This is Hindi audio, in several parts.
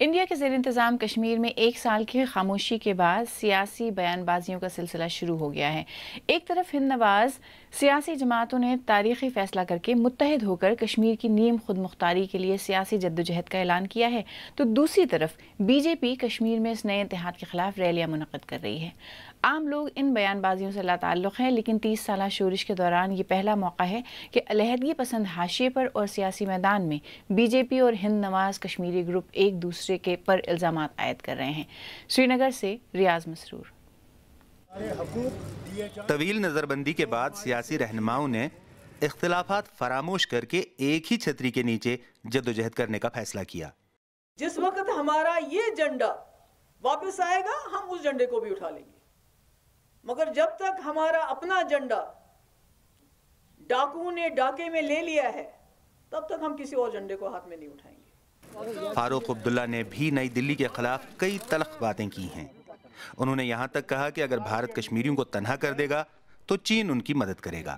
इंडिया के ज़ेर इंतज़ाम कश्मीर में एक साल की खामोशी के बाद सियासी बयानबाजियों का सिलसिला शुरू हो गया है। एक तरफ हिंद नवाज सियासी जमातों ने तारीखी फैसला करके मुत्तहिद होकर कश्मीर की नीम खुद मुख्तारी के लिए सियासी जद्दोजहद का ऐलान किया है, तो दूसरी तरफ बीजेपी कश्मीर में इस नए इत्तेहाद के खिलाफ रैलियां मुनक़्क़िद कर रही है। आम लोग इन बयानबाजियों से लाताल्लुक़ हैं, लेकिन 30 साला शोरिश के दौरान ये पहला मौका है कि अलहदगी पसंद हाशिए पर और सियासी मैदान में बीजेपी और हिंद नवाज कश्मीरी ग्रुप एक दूसरे के पर इल्ज़ामात आयद कर रहे हैं। श्रीनगर से रियाज मसरूर। तवील नजरबंदी के बाद सियासी रहनुमाओं ने इख्तिलाफात फरामोश करके एक ही छतरी के नीचे जद्दोजहद करने का फैसला किया। जिस वक्त हमारा ये झंडा वापस आएगा, हम उस झंडे को भी उठा लेंगे, मगर जब तक हमारा अपना झंडा डाकुओं ने डाके में ले लिया है, तब तक हम किसी और झंडे को हाथ में नहीं उठाएंगे। फारूक अब्दुल्ला ने भी नई दिल्ली के खिलाफ कई तल्ख बातें की हैं। उन्होंने यहाँ तक कहा कि अगर भारत कश्मीरियों को तन्हा कर देगा तो चीन उनकी मदद करेगा।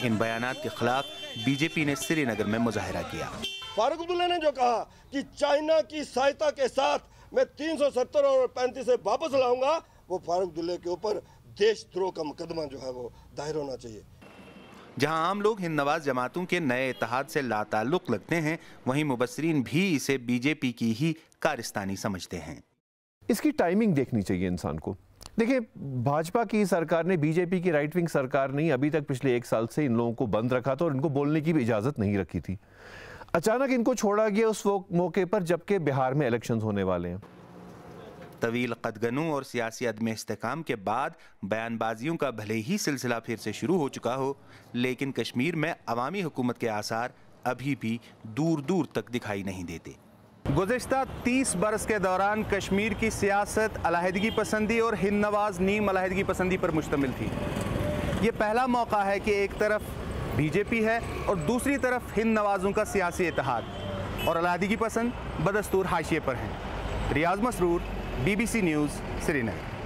इन बयानात के खिलाफ बीजेपी ने श्रीनगर में मुजाहिरा किया। फारूक अब्दुल्ला ने जो कहा कि चाइना की सहायता के साथ मैं 370 और 35 से वापस लाऊंगा, वो फारूक अब्दुल्ला के ऊपर देशद्रोह का मुकदमा जो है वो दायर होना चाहिए। जहां आम लोग हिंद नवाज जमातों के नए इत्तेहाद से लाताल्लुक़ लगते हैं, वहीं मुबस्सिरीन भी इसे बीजेपी की ही कारस्तानी समझते हैं। इसकी टाइमिंग देखनी चाहिए इंसान को। देखिए, भाजपा की सरकार ने बीजेपी की राइट विंग सरकार नहीं अभी तक पिछले एक साल से इन लोगों को बंद रखा था और इनको बोलने की भी इजाज़त नहीं रखी थी। अचानक इनको छोड़ा गया उस मौके पर जबकि बिहार में इलेक्शंस होने वाले हैं। तवील कदगनों और सियासी अदम इस्तेकाम के बाद बयानबाजियों का भले ही सिलसिला फिर से शुरू हो चुका हो, लेकिन कश्मीर में अवामी हुकूमत के आसार अभी भी दूर दूर तक दिखाई नहीं देते। गुज़िश्ता 30 बरस के दौरान कश्मीर की सियासत अलहदगी पसंदी और हिंद नवाज नीम अलहदगी पसंदी पर मुश्तमिल थी। ये पहला मौका है कि एक तरफ बीजेपी है और दूसरी तरफ हिंद नवाजों का सियासी इत्तेहाद, और अलहदगी पसंद बदस्तूर हाशिए पर हैं। रियाज मसरूर, BBC न्यूज़, श्रीनगर।